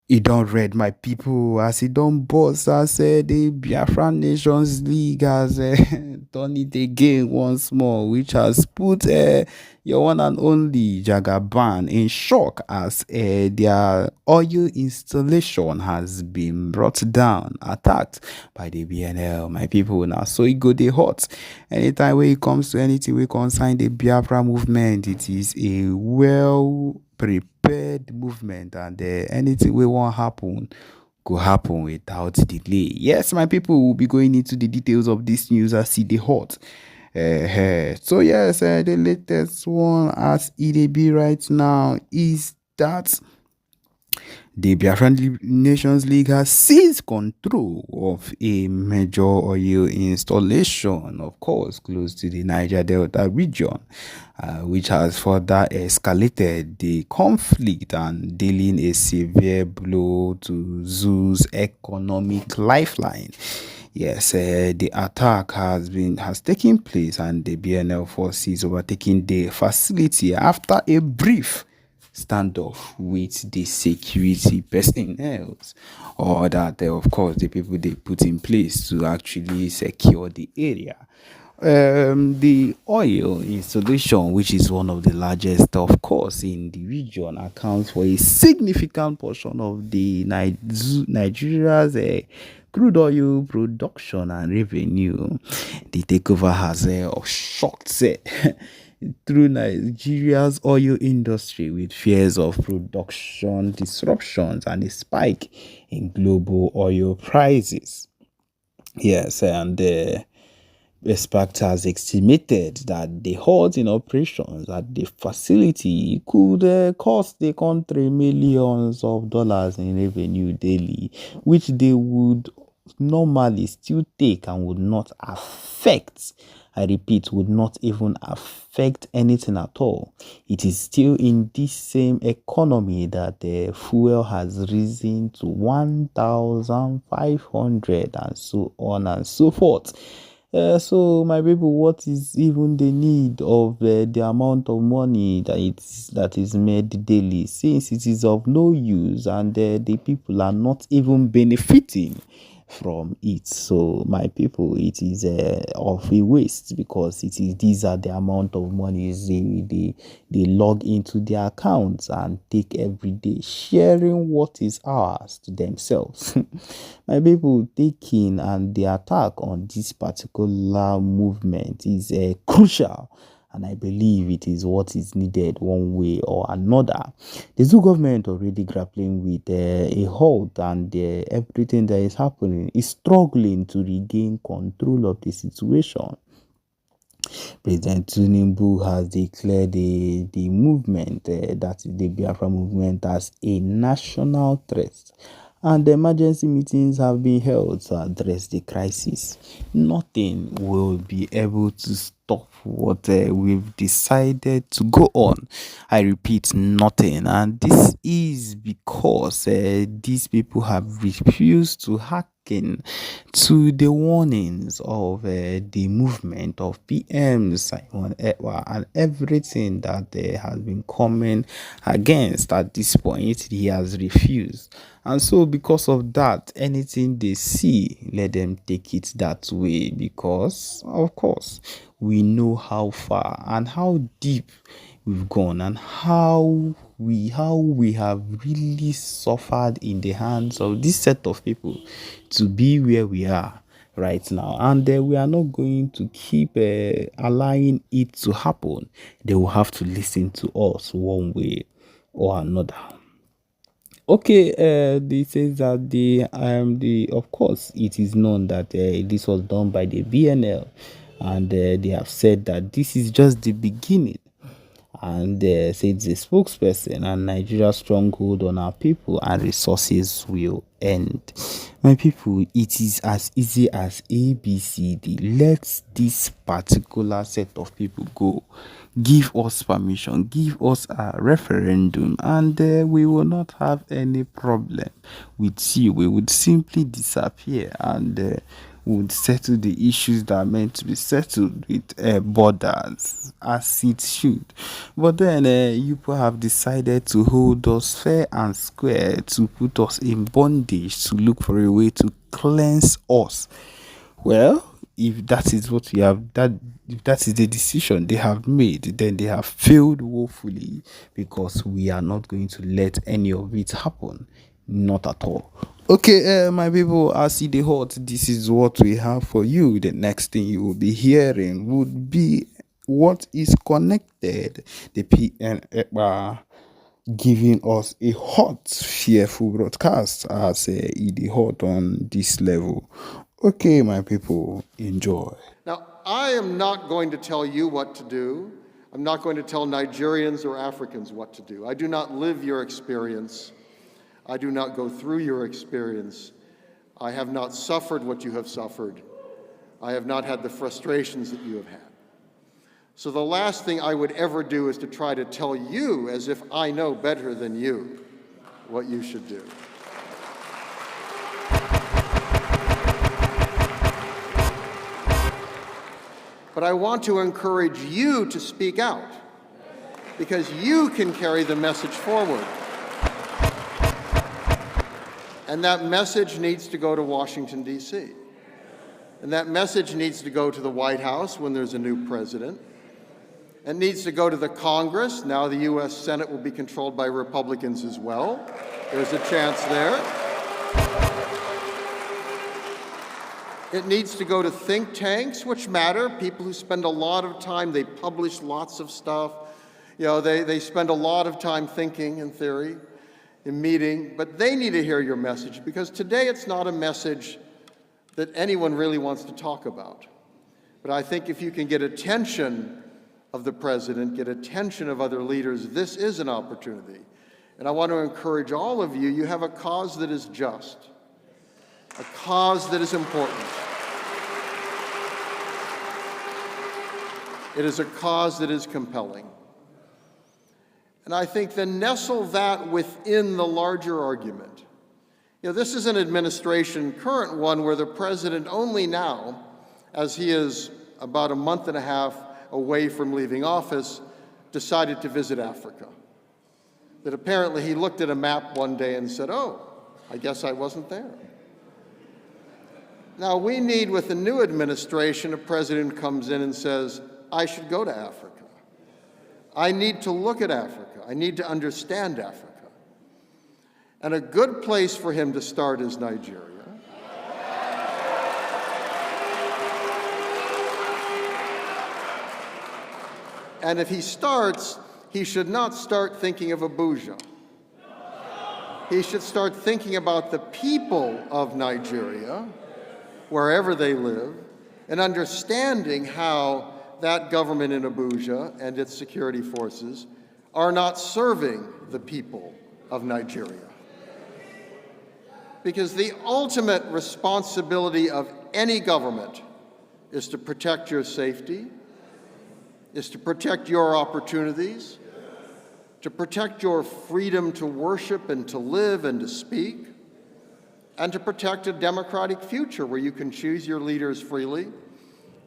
He don't read my people as he don't boss as the Biafra Nations League has done it again once more, which has put your one and only Jagaban in shock as their oil installation has been brought down, attacked by the BNL. My people now, so it go they hot. Anytime when it comes to anything we concern the Biafra movement, it is a well prepared movement, and anything we want happen go happen without delay. Yes, my people will be going into the details of this news as see the hot. So yes, the latest one as it be right now is that the Biafran Nations League has seized control of a major oil installation, of course, close to the Niger Delta region, which has further escalated the conflict and dealing a severe blow to Zoo's economic lifeline. Yes, the attack has taken place, and the BNL forces overtaking the facility after a brief standoff with the security personnel, or that of course the people they put in place to actually secure the area. The oil installation, which is one of the largest, of course, in the region, accounts for a significant portion of the Nigeria's crude oil production and revenue. The takeover has shocked through Nigeria's oil industry, with fears of production disruptions and a spike in global oil prices. Yes, and Expert has estimated that the halt in operations at the facility could cost the country millions of dollars in revenue daily, which they would normally still take and would not affect. I repeat, would not even affect anything at all. It is still in this same economy that the fuel has risen to 1,500 and so on and so forth. So my people, what is even the need of the amount of money that is made daily, since it is of no use, and the people are not even benefiting from it? So my people, it is of a waste, because these are the amount of money they log into their accounts and take every day, sharing what is ours to themselves. My people, taking and the attack on this particular movement is crucial, and I believe it is what is needed one way or another. The zoo government already grappling with a halt, and everything that is happening is struggling to regain control of the situation. President Tinubu has declared the movement, that is the Biafra movement, as a national threat, and emergency meetings have been held to address the crisis. Nothing will be able to stop what we've decided to go on. I repeat, nothing. And this is because these people have refused to hearken to the warnings of the movement of PM Simon Ekwa, and everything that has been coming against at this point. He has refused. And so, because of that, anything they see, let them take it that way, because, of course, we know how far and how deep we've gone, and how we have really suffered in the hands of this set of people to be where we are right now. And we are not going to keep allowing it to happen. They will have to listen to us one way or another. Okay, this says that the of course it is known that this was done by the BNL, and they have said that this is just the beginning, and said the spokesperson, and Nigeria's stronghold on our people and resources will end. My people, it is as easy as ABCD. Let this particular set of people go. Give us permission, give us a referendum, and we will not have any problem with you. We would simply disappear, and would settle the issues that are meant to be settled with borders, as it should. But then you people have decided to hold us fair and square, to put us in bondage, to look for a way to cleanse us. Well, if that is what we have that if that is the decision they have made, then they have failed woefully, because we are not going to let any of it happen. Not at all. Okay, my people, as the hot, this is what we have for you. The next thing you will be hearing would be what is connected. The PN giving us a hot, fearful broadcast as it hot on this level. Okay, my people, enjoy. Now, I am not going to tell you what to do. I'm not going to tell Nigerians or Africans what to do. I do not live your experience. I do not go through your experience. I have not suffered what you have suffered. I have not had the frustrations that you have had. So the last thing I would ever do is to try to tell you, as if I know better than you, what you should do. But I want to encourage you to speak out, because you can carry the message forward. And that message needs to go to Washington, D.C. And that message needs to go to the White House when there's a new president. It needs to go to the Congress. Now the U.S. Senate will be controlled by Republicans as well. There's a chance there. It needs to go to think tanks, which matter, people who spend a lot of time, they publish lots of stuff. You know, they spend a lot of time thinking in theory, in meeting, but they need to hear your message, because today it's not a message that anyone really wants to talk about. But I think if you can get attention of the president, get attention of other leaders, this is an opportunity. And I want to encourage all of you, you have a cause that is just, a cause that is important. It is a cause that is compelling. And I think then nestle that within the larger argument. You know, this is an administration, current one, where the president only now, as he is about a month and a half away from leaving office, decided to visit Africa. That apparently he looked at a map one day and said, oh, I guess I wasn't there. Now we need, with the new administration, a president who comes in and says, I should go to Africa. I need to look at Africa. I need to understand Africa. And a good place for him to start is Nigeria. And if he starts, he should not start thinking of Abuja. He should start thinking about the people of Nigeria, wherever they live, and understanding how that government in Abuja and its security forces are not serving the people of Nigeria. Because the ultimate responsibility of any government is to protect your safety, is to protect your opportunities, to protect your freedom to worship and to live and to speak, and to protect a democratic future where you can choose your leaders freely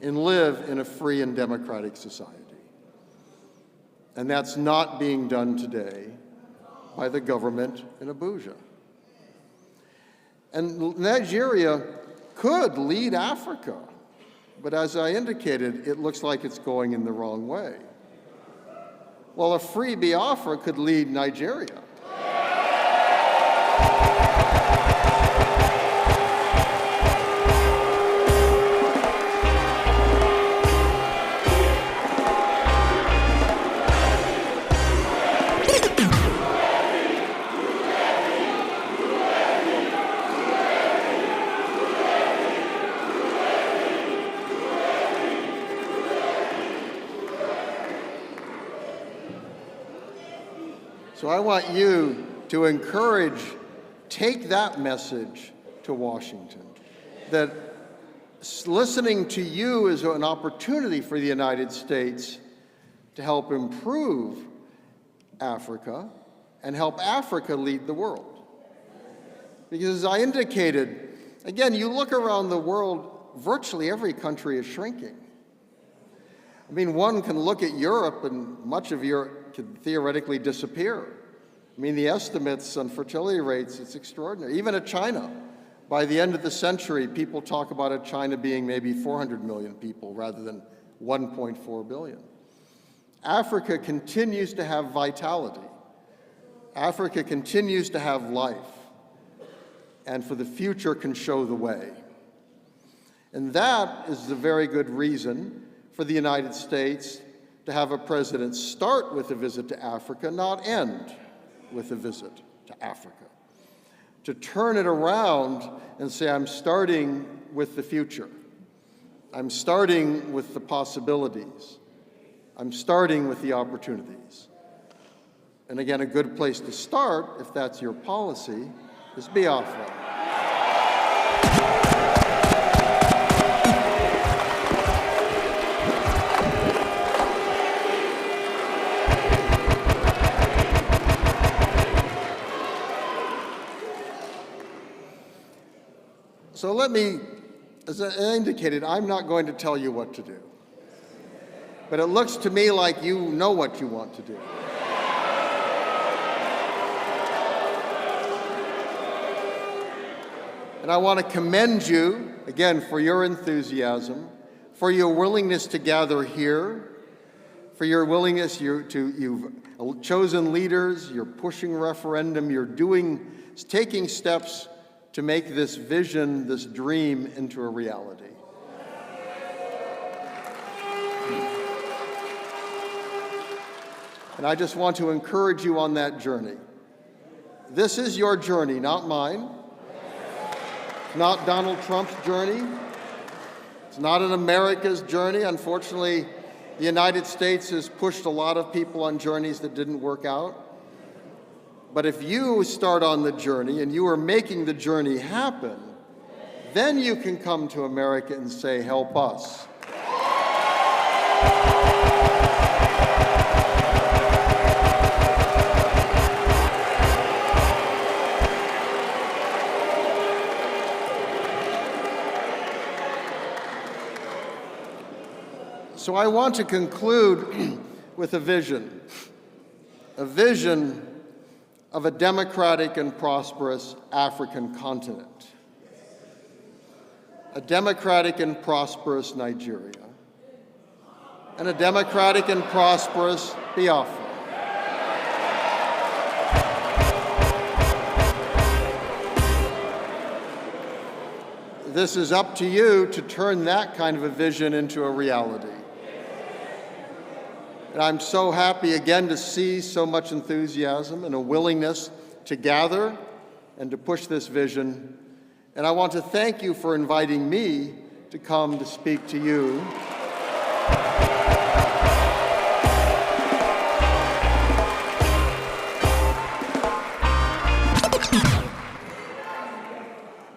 and live in a free and democratic society. And that's not being done today by the government in Abuja. And Nigeria could lead Africa, but as I indicated, it looks like it's going in the wrong way. Well, a free Biafra could lead Nigeria. So I want you to encourage, take that message to Washington, that listening to you is an opportunity for the United States to help improve Africa and help Africa lead the world. Because as I indicated, again, you look around the world, virtually every country is shrinking. I mean, one can look at Europe, and much of Europe could theoretically disappear. I mean, the estimates on fertility rates, it's extraordinary. Even at China, by the end of the century, people talk about China being maybe 400 million people rather than 1.4 billion. Africa continues to have vitality. Africa continues to have life, and for the future can show the way. And that is the very good reason for the United States to have a president start with a visit to Africa, not end with a visit to Africa. To turn it around and say, I'm starting with the future. I'm starting with the possibilities. I'm starting with the opportunities. And again, a good place to start, if that's your policy, is Biafra. So let me, as I indicated, I'm not going to tell you what to do. But it looks to me like you know what you want to do. And I want to commend you, again, for your enthusiasm, for your willingness to gather here, for your willingness you've chosen leaders, you're pushing referendum, you're taking steps to make this vision, this dream, into a reality. And I just want to encourage you on that journey. This is your journey, not mine. It's not Donald Trump's journey. It's not an America's journey. Unfortunately, the United States has pushed a lot of people on journeys that didn't work out. But if you start on the journey and you are making the journey happen, then you can come to America and say, help us. So I want to conclude with a vision of a democratic and prosperous African continent, a democratic and prosperous Nigeria, and a democratic and prosperous Biafra. This is up to you to turn that kind of a vision into a reality. And I'm so happy again to see so much enthusiasm and a willingness to gather and to push this vision. And I want to thank you for inviting me to come to speak to you.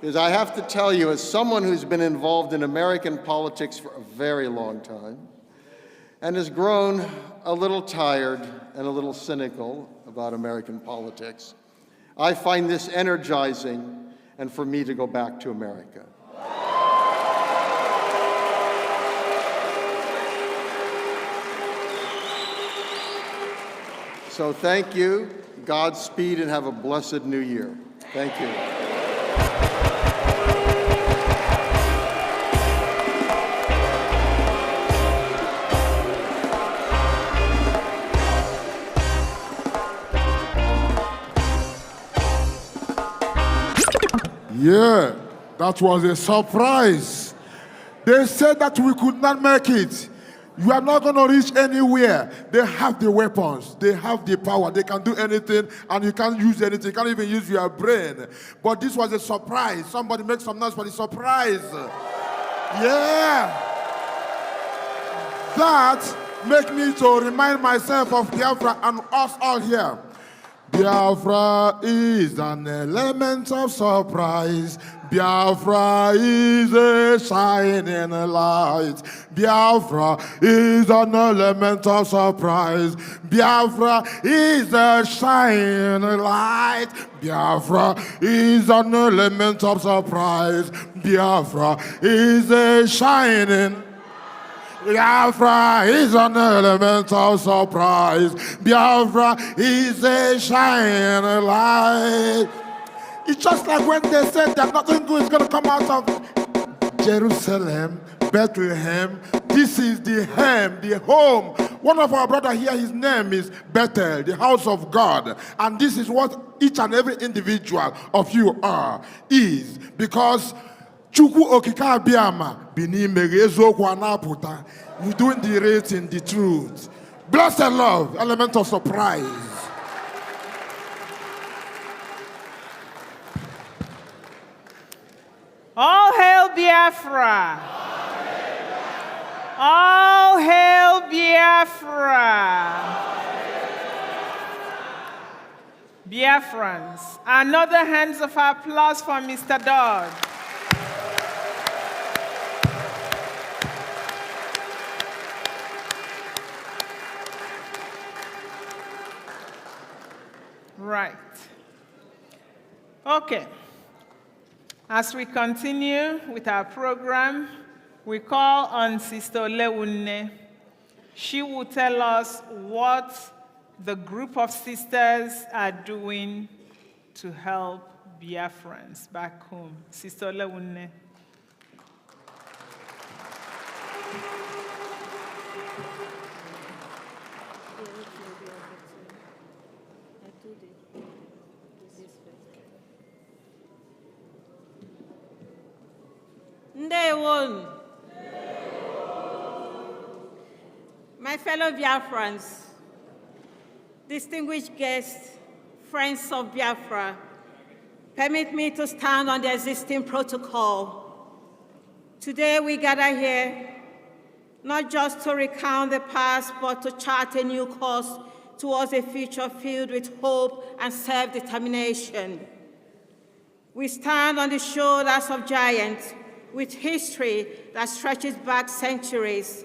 Because I have to tell you, as someone who's been involved in American politics for a very long time, and has grown a little tired and a little cynical about American politics, I find this energizing and for me to go back to America. So thank you, Godspeed, and have a blessed new year. Thank you. Yeah, that was a surprise. They said that we could not make it. You are not going to reach anywhere. They have the weapons. They have the power. They can do anything, and you can't use anything. You can't even use your brain. But this was a surprise. Somebody make some noise for the surprise. Yeah. That makes me to remind myself of Biafra and us all here. Biafra is an element of surprise. Biafra is a shining light. Biafra is an element of surprise. Biafra is a shining light. Biafra is an element of surprise. Biafra is a shining. Biafra is an element of surprise. Biafra is a shining light. It's just like when they said that nothing good is going to come out of Jerusalem, Bethlehem. This is the hem, the home. One of our brothers here, his name is Bethel, the house of God. And this is what each and every individual of you is. Because Chukwu okike abịama bi n'ime gị, eziokwu anapụta. You're doing the rating, the truth. Blessed love, element of surprise. All hail Biafra! All hail Biafra! Biafrans, another hands of applause for Mr. Dodd. Right. Okay. As we continue with our program, we call on Sister Olewunne. She will tell us what the group of sisters are doing to help Biafrans back home. Sister Olewunne. Ndewon. My fellow Biafrans, distinguished guests, friends of Biafra, permit me to stand on the existing protocol. Today we gather here not just to recount the past, but to chart a new course towards a future filled with hope and self-determination. We stand on the shoulders of giants with history that stretches back centuries,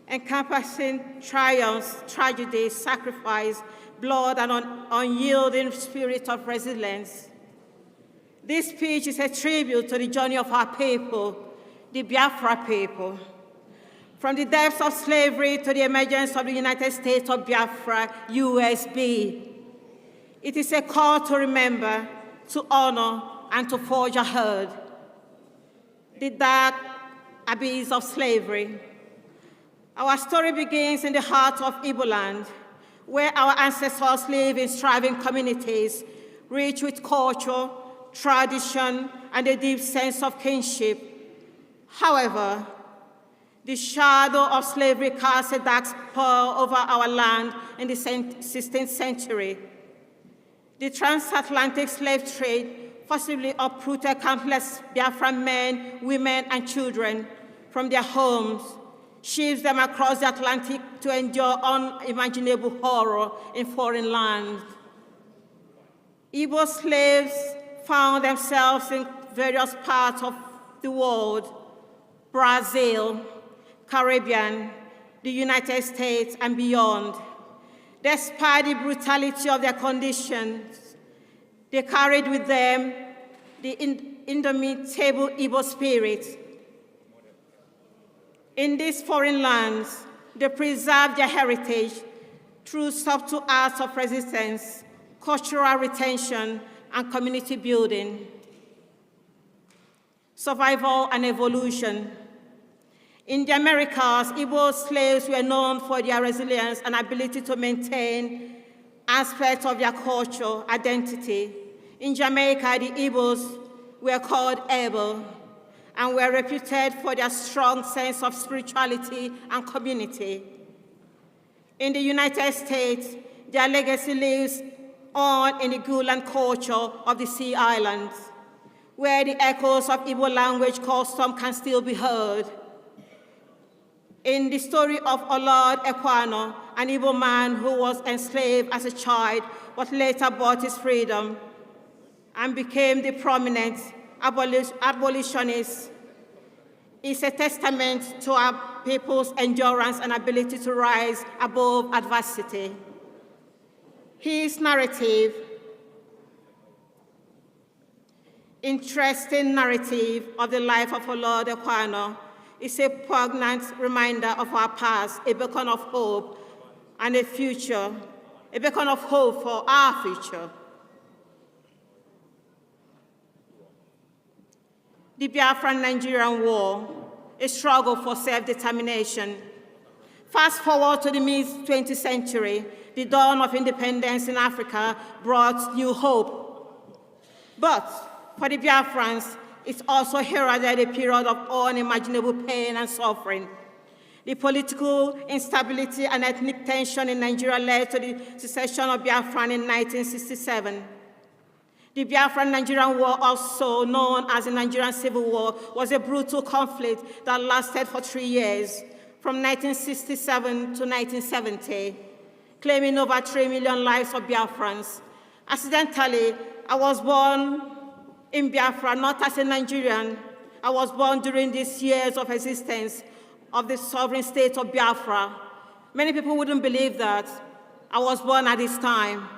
encompassing triumphs, tragedies, sacrifice, blood, and an unyielding spirit of resilience. This speech is a tribute to the journey of our people, the Biafra people. From the depths of slavery to the emergence of the United States of Biafra, USB. It is a call to remember, to honor, and to forge ahead. The dark abyss of slavery. Our story begins in the heart of Igbo land, where our ancestors live in thriving communities, rich with culture, tradition, and a deep sense of kinship. However, the shadow of slavery casts a dark spell over our land in the 16th century. The transatlantic slave trade forcibly uprooted countless Biafran men, women, and children from their homes, ships them across the Atlantic to endure unimaginable horror in foreign lands. Igbo slaves found themselves in various parts of the world, Brazil, Caribbean, the United States, and beyond. Despite the brutality of their conditions, they carried with them the indomitable Igbo spirit. In these foreign lands, they preserved their heritage through subtle acts of resistance, cultural retention, and community building. Survival and evolution. In the Americas, Igbo slaves were known for their resilience and ability to maintain aspects of their culture, identity. In Jamaica, the Igbos were called Able and were reputed for their strong sense of spirituality and community. In the United States, their legacy lives on in the Gulen culture of the Sea Islands, where the echoes of Igbo language custom can still be heard. In the story of Olad Ekwano an Igbo man who was enslaved as a child, but later bought his freedom and became the prominent abolitionist, is a testament to our people's endurance and ability to rise above adversity. His narrative, interesting narrative of the life of Lord Ekwano, is a poignant reminder of our past, a beacon of hope and a future, a beacon of hope for our future. The Biafran-Nigerian War, a struggle for self-determination. Fast forward to the mid-20th century, the dawn of independence in Africa brought new hope. But for the Biafrans, it also heralded a period of unimaginable pain and suffering. The political instability and ethnic tension in Nigeria led to the secession of Biafra in 1967. The Biafran-Nigerian War, also known as the Nigerian Civil War, was a brutal conflict that lasted for 3 years, from 1967 to 1970, claiming over 3 million lives of Biafrans. Accidentally, I was born in Biafra, not as a Nigerian. I was born during these years of existence of the sovereign state of Biafra. Many people wouldn't believe that I was born at this time.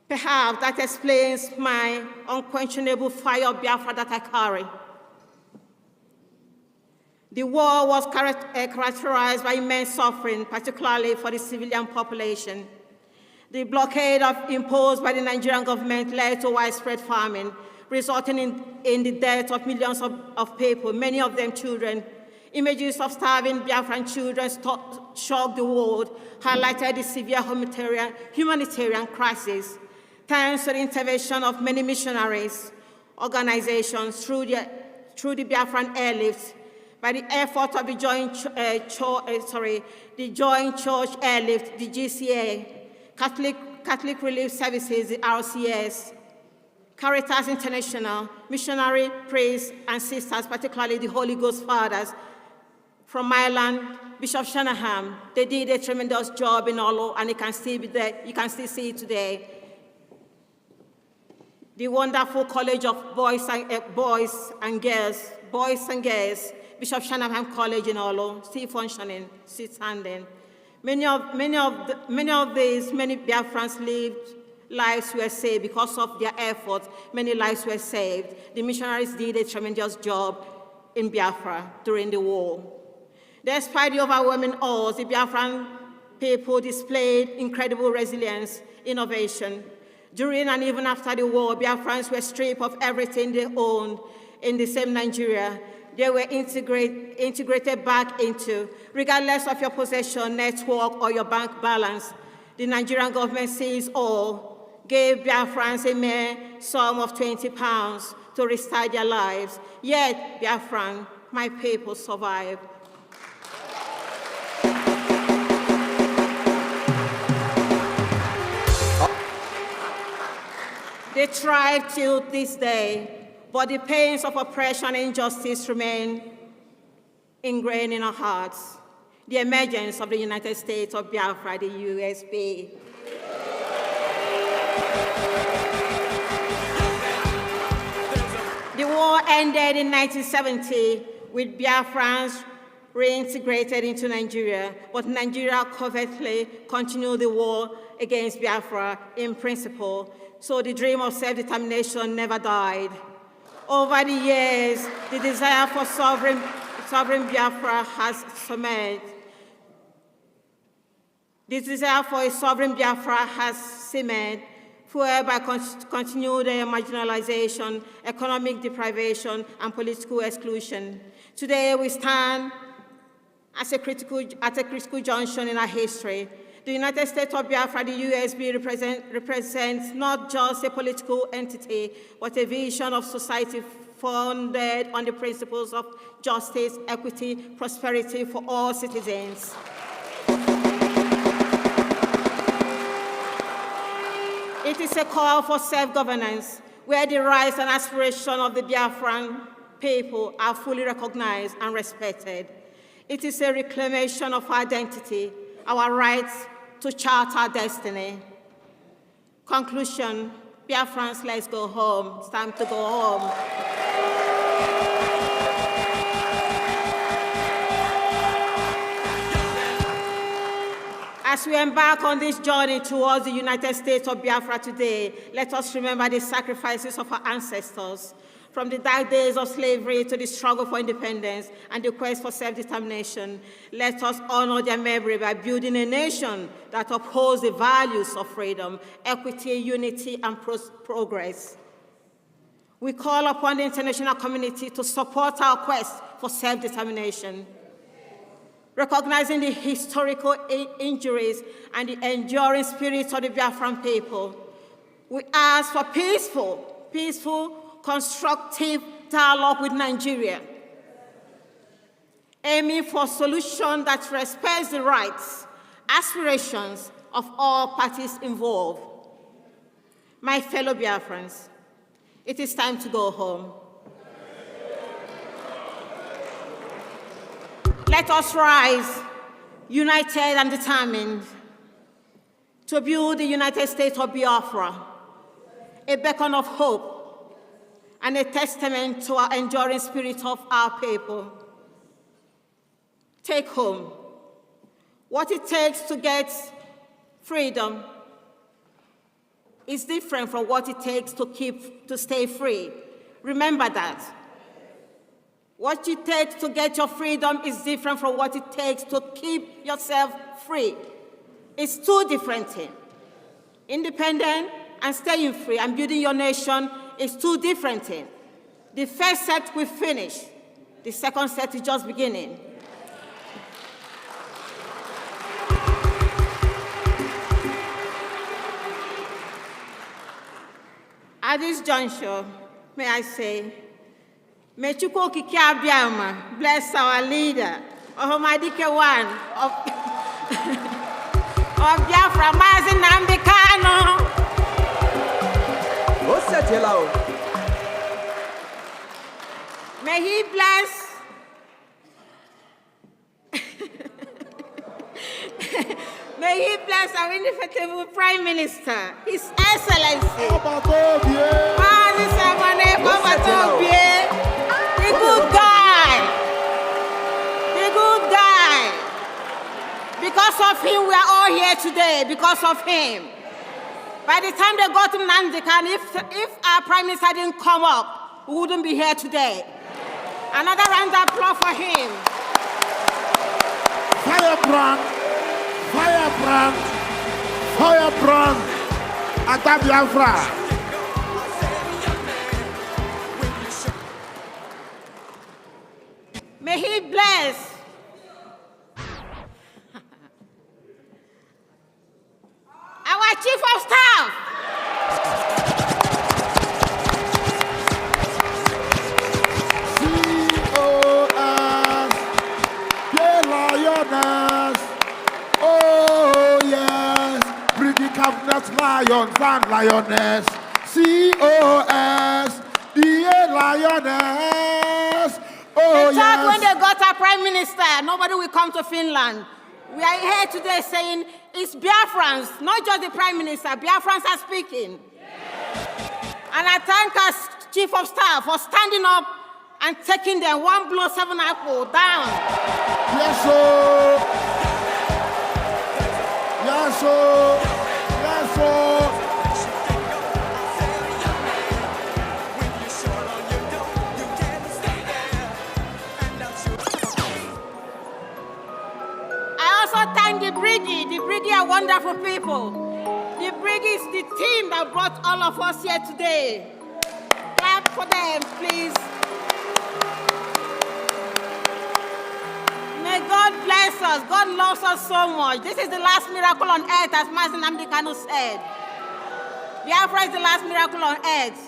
Perhaps that explains my unquenchable fire of Biafra that I carry. The war was characterized by immense suffering, particularly for the civilian population. The blockade imposed by the Nigerian government led to widespread famine, resulting in the death of millions of people, many of them children. Images of starving Biafran children shocked the world, highlighted the severe humanitarian crisis. Thanks to the intervention of many missionaries, organizations through the Biafran airlifts, by the effort of the Joint Church Airlift, the GCA, Catholic Relief Services, the RCS, Caritas International, missionary priests and sisters, particularly the Holy Ghost Fathers from Ireland, Bishop Shanahan. They did a tremendous job in Olo, and you can still be there. You can still see it today. The wonderful College of Boys and Girls, Bishop Shanahan College in Olo, still functioning, still standing. Many Biafrans lived lives were saved because of their efforts. Many lives were saved. The missionaries did a tremendous job in Biafra during the war. Despite the overwhelming odds, the Biafran people displayed incredible resilience, innovation. During and even after the war, Biafrans were stripped of everything they owned in the same Nigeria. They were integrated back into, regardless of your possession, network, or your bank balance. The Nigerian government seized all, gave Biafrans a mere sum of £20 to restart their lives. Yet, Biafran, my people, survived. They thrive till this day, but the pains of oppression and injustice remain ingrained in our hearts. The emergence of the United States of Biafra, the USB. The war ended in 1970 with Biafrans reintegrated into Nigeria, but Nigeria covertly continued the war against Biafra in principle, so the dream of self-determination never died. Over the years, the desire for sovereign Biafra has cemented. The desire for a sovereign Biafra has cemented, fueled by continued marginalization, economic deprivation, and political exclusion. Today, we stand at a critical junction in our history. The United States of Biafra, the USB, represents not just a political entity, but a vision of society founded on the principles of justice, equity, prosperity for all citizens. It is a call for self-governance, where the rights and aspirations of the Biafran people are fully recognized and respected. It is a reclamation of identity, our rights to chart our destiny. Conclusion, Biafrans, let's go home. It's time to go home. As we embark on this journey towards the United States of Biafra today, let us remember the sacrifices of our ancestors, from the dark days of slavery to the struggle for independence and the quest for self-determination. Let us honor their memory by building a nation that upholds the values of freedom, equity, unity, and progress. We call upon the international community to support our quest for self-determination. Recognizing the historical injuries and the enduring spirit of the Biafran people, we ask for peaceful, constructive dialogue with Nigeria, aiming for a solution that respects the rights, aspirations of all parties involved. My fellow Biafrans, it is time to go home. Let us rise, united and determined, to build the United States of Biafra, a beacon of hope and a testament to our enduring spirit of our people. Take home what it takes to get freedom is different from what it takes to stay free. Remember that. What it takes to get your freedom is different from what it takes to keep yourself free. It's two different things. Independent and staying free and building your nation is two different things. The first set we finished. The second set is just beginning. At this juncture, may I say, may Chukwu Okike Abiama bless our leader, Ohomadike one of Biafra, Mazi Nnamdi Kanu. May he bless may he bless our indefatigable Prime Minister, His Excellency. The good guy. The good guy. Because of him, we are all here today, because of him. By the time they got to Nnamdi Kanu, if our Prime Minister didn't come up, we wouldn't be here today. Another round of applause for him. Firebrand, firebrand, firebrand, at Biafra. May he bless our Chief of Staff. COS, the lioness. Oh yes, Brgie Cabinet Lion, Van Lioness. COS, the lioness. Oh, they thought when they got our Prime Minister, nobody will come to Finland. We are here today saying it's Biafrans, not just the Prime Minister. Biafrans are speaking. Yes. And I thank our Chief of Staff for standing up and taking them one blow, 7 apple down. Yes, sir. Yes, sir. Yes, sir. Thank the Brgie. The Brgie are wonderful people. The Brgie is the team that brought all of us here today. Clap for them, please. May God bless us. God loves us so much. This is the last miracle on earth, as Mazi Nnamdi Kanu said. Biafra is the last miracle on earth.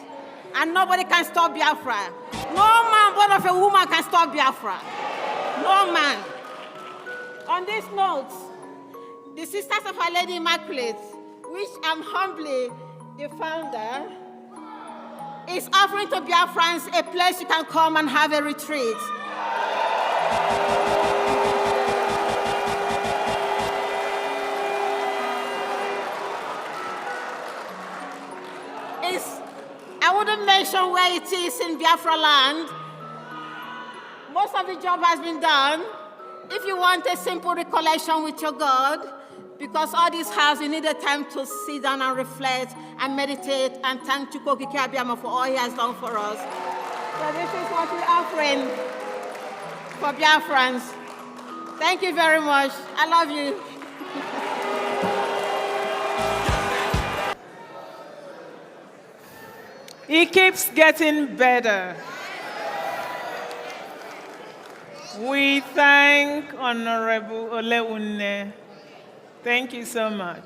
And nobody can stop Biafra. No man born of a woman can stop Biafra. No man. On this note, the Sisters of Our Lady Immaculate, which I'm humbly the founder, is offering to Biafrans a place you can come and have a retreat. I wouldn't mention where it is in Biafra land. Most of the job has been done. If you want a simple recollection with your God, because all this house, you need a time to sit down and reflect and meditate and thank Chukwokike Abiyama for all he has done for us. So this is what we're offering for Biafrans. Thank you very much. I love you. It keeps getting better. We thank Honorable Oleunne. Thank you so much.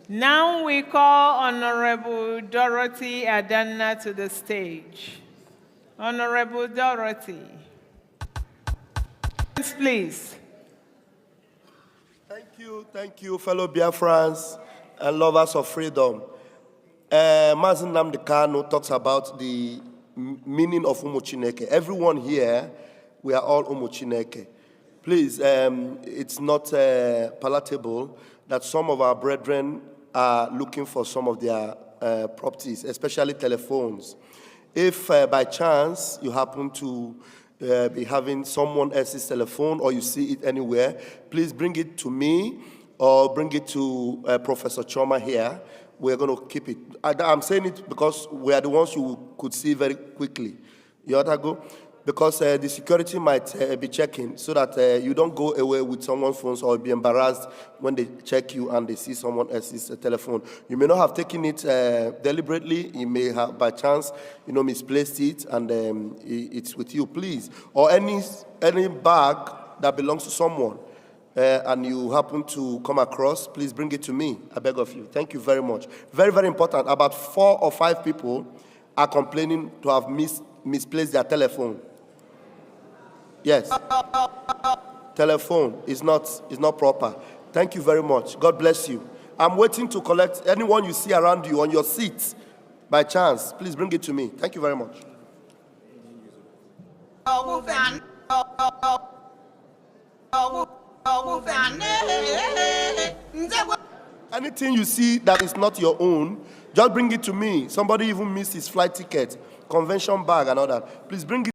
Now we call Honorable Dorothy Adanna to the stage. Honorable Dorothy. Please. Thank you, fellow Biafrans and lovers of freedom. Mazin Nnamdi Kanu talks about the meaning of Umu Chineke. Everyone here, we are all Umu Chineke. Please, it's not palatable that some of our brethren are looking for some of their properties, especially telephones. If by chance you happen to be having someone else's telephone or you see it anywhere, please bring it to me or bring it to Professor Choma here. We're going to keep it. I'm saying it because we are the ones you could see very quickly. You ought to go? Because the security might be checking so that you don't go away with someone's phones or be embarrassed when they check you and they see someone else's telephone. You may not have taken it deliberately. You may have, by chance, misplaced it and it's with you, please. Or any bag that belongs to someone and you happen to come across, please bring it to me. I beg of you. Thank you very much. Very, very important. About 4 or 5 people are complaining to have misplaced their telephone. Yes. Telephone is not proper. Thank you very much. God bless you. I'm waiting to collect anyone you see around you on your seat. By chance, please bring it to me. Thank you very much. Anything you see that is not your own, just bring it to me. Somebody even missed his flight ticket, convention bag and all that. Please bring it.